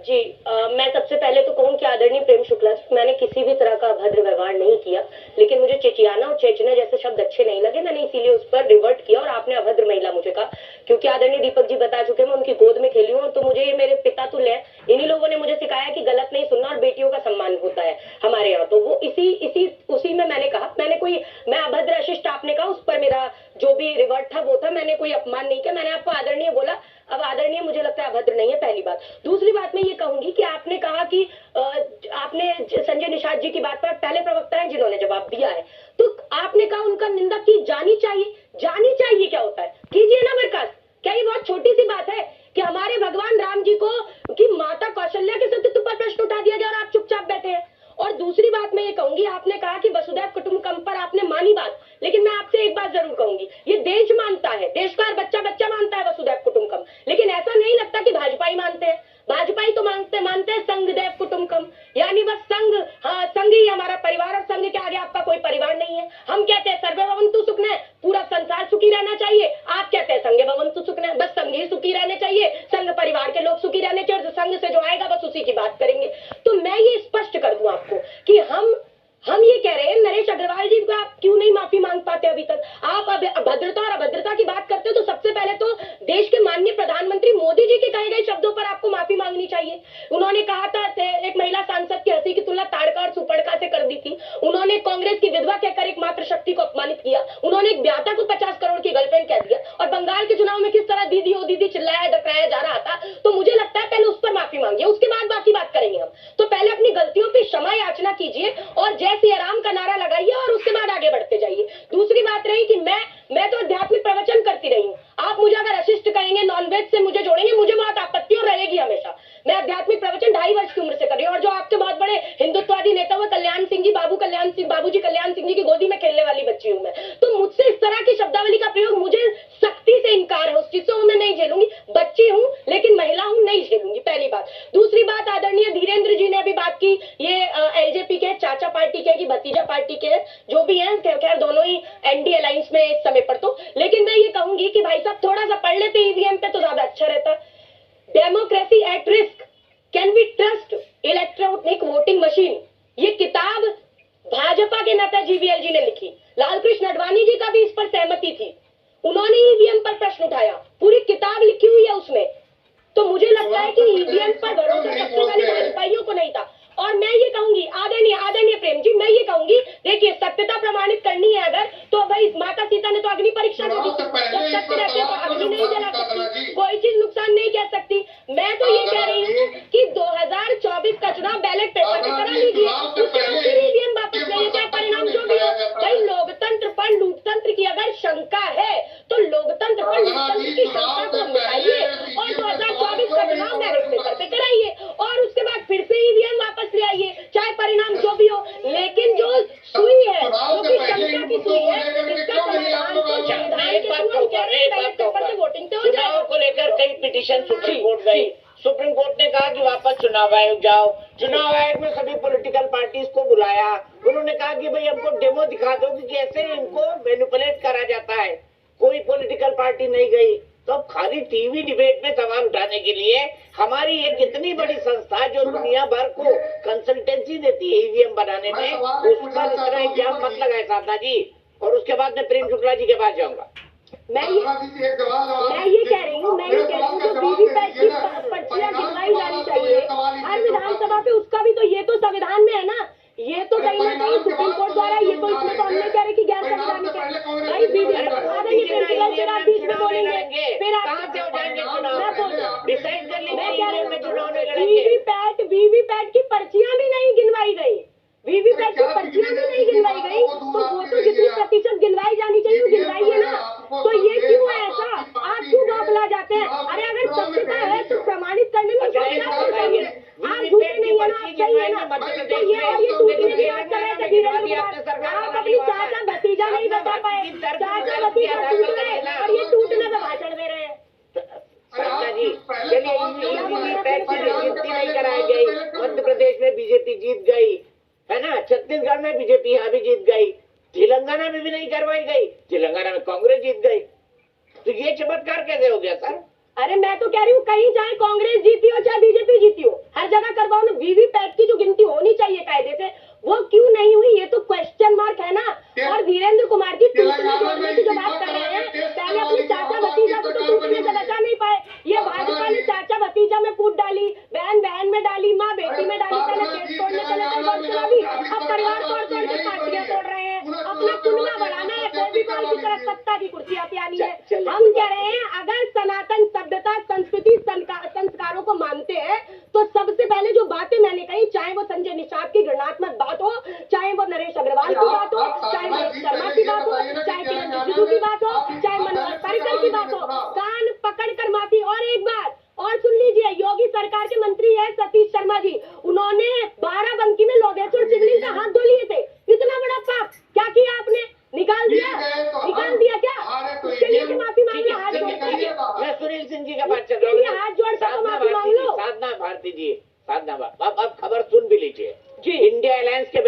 जी मैं सबसे पहले तो कहूँ कि आदरणीय प्रेम शुक्ला, मैंने किसी भी तरह का अभद्र व्यवहार नहीं किया, लेकिन मुझे चिचियाना और चेचने जैसे शब्द अच्छे नहीं लगे, मैंने इसीलिए उस पर रिवर्ट किया और आपने अभद्र महिला मुझे कहा, क्योंकि आदरणीय दीपक जी बता चुके, मैं उनकी गोद में खेली हूँ, तो मुझे ये मेरे पिता तुल्य है। इन्हीं लोगों ने मुझे सिखाया कि गलत नहीं सुनना और बेटियों का सम्मान होता है हमारे यहाँ, तो वो इसी इसी उसी में मैंने कहा, मैं अभद्र अशिष्ट आपने कहा, उस पर मेरा जो भी रिवर्ट था वो था, मैंने कोई अपमान नहीं किया, मैंने आपको आदरणीय बोला। अब आदरणीय मुझे लगता है अभद्र नहीं है, पहली बात। दूसरी बात मैं ये कहूंगी कि आपने कहा कि आपने संजय निषाद जी की बात पर, पहले प्रवक्ता हैं जिन्होंने जवाब दिया है, तो आपने कहा उनका निंदा की जानी चाहिए। जानी चाहिए क्या होता है, कीजिए ना बर्खास्त। क्या ये बहुत छोटी सी बात है कि हमारे भगवान राम जी को की माता कौशल्या के सत्य पर प्रश्न उठा दिया जाए और आप चुपचाप बैठे हैं। और दूसरी बात मैं ये कहूंगी, आपने कहा कि वसुधैव कुटुंबकम पर आपने मानी बात, लेकिन मैं आपसे एक बात जरूर कहूंगी, ये देश मानता है, देश का हर बच्चा बच्चा मानता है वसुधैव कुटुंबकम, लेकिन ऐसा नहीं लगता कि भाजपाई मानते हैं। भाजपाई तो मानते हैं संघदैव कुटुंबकम, यानी बस संघ, हाँ संघ ही हमारा परिवार, और संघ के आगे आपका कोई परिवार नहीं है। हम कहते हैं सर्वे भवन्तु सुखिनः, पूरा संसार सुखी रहना चाहिए, आप कहते हैं संघे भवन्तु सुखिनः, बस संघ ही सुखी रहने चाहिए, संघ परिवार के लोग सुखी रहने चाहिए, संघ से जो आएगा बस उसी की बात करेंगे। तो मैं ये स्पष्ट कर दूं आपको कि हम ये कह रहे हैं, नरेश अग्रवाल जी को आप क्यों नहीं माफी मांग पाते अभी तक? आप अभद्रता और अभद्रता की बात करते हो, तो सबसे पहले तो देश के माननीय प्रधानमंत्री मोदी जी के कहे गए शब्दों पर आपको माफी मांगनी चाहिए। उन्होंने कहा था, एक महिला सांसद की हंसी की तुलना ताड़का और सुपड़का से कर दी थी। उन्होंने कांग्रेस की विधवा कहकर एक मात्र शक्ति को अपमानित किया। उन्होंने एक ब्याता को 50 करोड़ की गर्लफ्रेंड कह दिया। और बंगाल के चुनाव में किस तरह दीदी ओ दीदी चिल्लाया डकराया जा रहा था, तो मुझे लगता है पहले उस पर माफी मांगिए, उसके बाद बाकी बात करेंगे हम। तो पहले अपनी गलतियों पर क्षमा याचना कीजिए और जय सिया राम का नारा लगाइए और उसके बाद आगे बढ़ते जाइए। दूसरी बात रही कि मैं तो आध्यात्मिक प्रवचन करती रही हूँ, आप मुझे अगर अशिष्ट कहेंगे, नॉनवेज से मुझे जोड़ेंगे, मुझे बहुत आपत्ति और रहेगी हमेशा। मैं आध्यात्मिक प्रवचन 2.5 वर्ष की उम्र से कर रही हूँ, और जो आपके बहुत बड़े हिंदुत्ववादी नेता हुए कल्याण सिंह जी, बाबूजी कल्याण सिंह जी की गोदी में खेलने वाली बच्ची हूँ मैं। तो मुझसे इस तरह की शब्दावली का प्रयोग, मुझे सख्ती से इनकार है, उस चीज से मैं नहीं झेलूंगी। बच्ची हूँ लेकिन महिला हूँ, नहीं झेलूंगी, पहली बात। दूसरी बात, आदरणीय धीरेन्द्र जी ने अभी बात की, ये एलजेपी के चाचा पार्टी के, भतीजा पार्टी के, जो भी हैं, खैर दोनों ही एनडी अलायंस में इस समय पर। तो लेकिन मैं ये कहूंगी कि भाई साहब थोड़ा सा पढ़ लेते ईवीएम पे तो ज्यादा अच्छा रहता। Democracy at risk, can we trust electronic voting machine, ये किताब भाजपा के नेता जीवीएल जी ने लिखी। लालकृष्ण अडवाणी जी का भी इस पर सहमति थी, उन्होंने ईवीएम पर प्रश्न उठाया, पूरी किताब लिखी हुई है उसमें। तो मुझे लगता है कि ईवीएम पर भरोसा सबसे पहले भाजपाइयों को नहीं था। और मैं ये कहूंगी, आदरणीय प्रेम जी, मैं ये कहूंगी, देखिए सत्यता प्रमाणित करनी है अगर, तो भाई माता सीता ने तो अग्नि परीक्षा दी थी, जब सत्य रहते तो अग्नि नहीं जला सकती, कोई चीज नुकसान नहीं कह सकती। मैं तो ये कह रही हूँ कि 2024 का चुनाव बैलेट पेपर पे करा लीजिए, उसके बाद फिर ईवीएम वापस ले लीजिए, परिणाम जो भी हो। भाई लोकतंत्र पर लूटतंत्र की अगर शंका है तो लोकतंत्र पर लूटतंत्र की शंका को मिटाइए और 2024 का चुनाव बैलेट पेपर पे कराइए, और उसके बाद फिर से ईवीएम वापस ले आइए, चाहे परिणाम जो भी हो। लेकिन जो सुई है, जो कि शंका की सुई है, इसका समाधान तो संविधान के सुनवाई कह रहे हैं, बैलेट पेपर से वोटिंग पे हो जाएगा। चुनाव को लेकर कई पिटीशन सुप्रीम कोर्ट गई, सुप्रीम कोर्ट ने कहा कि वापस चुनाव आयोग जाओ। चुनाव आयोग में सभी पॉलिटिकल पार्टीज को बुलाया, उन्होंने कहा कि भाई हमको डेमो दिखा दो कि कैसे इनको मैनिपुलेट करा जाता है। कोई पॉलिटिकल पार्टी नहीं गई। तो अब खाली टीवी डिबेट में सवाल उठाने के लिए हमारी एक इतनी बड़ी संस्था जो दुनिया भर को कंसल्टेंसी देती है ईवीएम बनाने में, उस पर इतना इल्जाम मत लगाए साधना जी। और उसके बाद मैं प्रेम शुक्ला जी के पास जाऊंगा। मैं ये कह रही हूँ जो वीवीपैट की पर्चियां गिनवाई जानी चाहिए हर विधानसभा पे, उसका भी तो, ये तो संविधान में है ना, ये तो कहीं ना कहीं सुप्रीम कोर्ट द्वारा, ये तो इसमें तो हमने कह रहे कि गैर संवैधानिक है। भाई बीच में बोलेंगे, फिर वीवीपैट की पर्चियां भी नहीं गिनवाई गई, वीवीपैट की पर्चियां भी नहीं गिनवाई गई, तो वो तो जितनी प्रतिशत गिनवाई जानी चाहिए वो गिनवाई है ना। तो ये क्यों है ऐसा, आप क्यों बौखला जाते हैं? अरे अगर सत्यता है तो प्रमाणित करने में आप झूठे नहीं है ना, आप सही है ना। तो ये और ये टूटने की बात कर रहे थे धीरेन्द्र कुमार, आप अपनी चाचा भतीजा नहीं बता पाए, चाचा भतीजा टूट गए और ये टूटने का भाषण दे रहे हैं। जी चलिए, वीवीपैट की गिनती नहीं कराई गई, मध्य प्रदेश में बीजेपी जीत गई है ना, छत्तीसगढ़ में बीजेपी यहाँ भी जीत गई, तेलंगाना में भी नहीं करवाई गई, तेलंगाना में कांग्रेस जीत गई। तो ये चमत्कार कैसे हो गया सर? अरे मैं तो कह रही हूँ, कहीं चाहे कांग्रेस जीती हो चाहे बीजेपी जीती हो, तो सबसे पहले जो बातें मैंने कही, चाहे वो संजय निषाद की घृणात्मक बात हो, चाहे वो नरेश अग्रवाल की बात हो, चाहे मनीष शर्मा की बात हो, चाहे किरण रिजिजू की बात हो, चाहे मनोहर पर्रिकर की बात हो, कान पकड़कर माफी। और एक बात और सुन लीजिए, योगी सरकार के मंत्री है सतीश शर्मा जी, उन्होंने बाराबंकी में लोधेश्वर शिवलिंग का हाथ धो लिए थे। इतना बड़ा पाप क्या किया आपने? निकाल दिया क्या? उसके लिए भी माफी मांग लो, हाथ जोड़ के। मैं सुनील सिंह जी का बात कर रहा हूँ। हाथ जोड़ कर माफी मांग लो। साधना भारती जी, साधना, अब खबर सुन भी लीजिए जी। इंडिया अलायंस के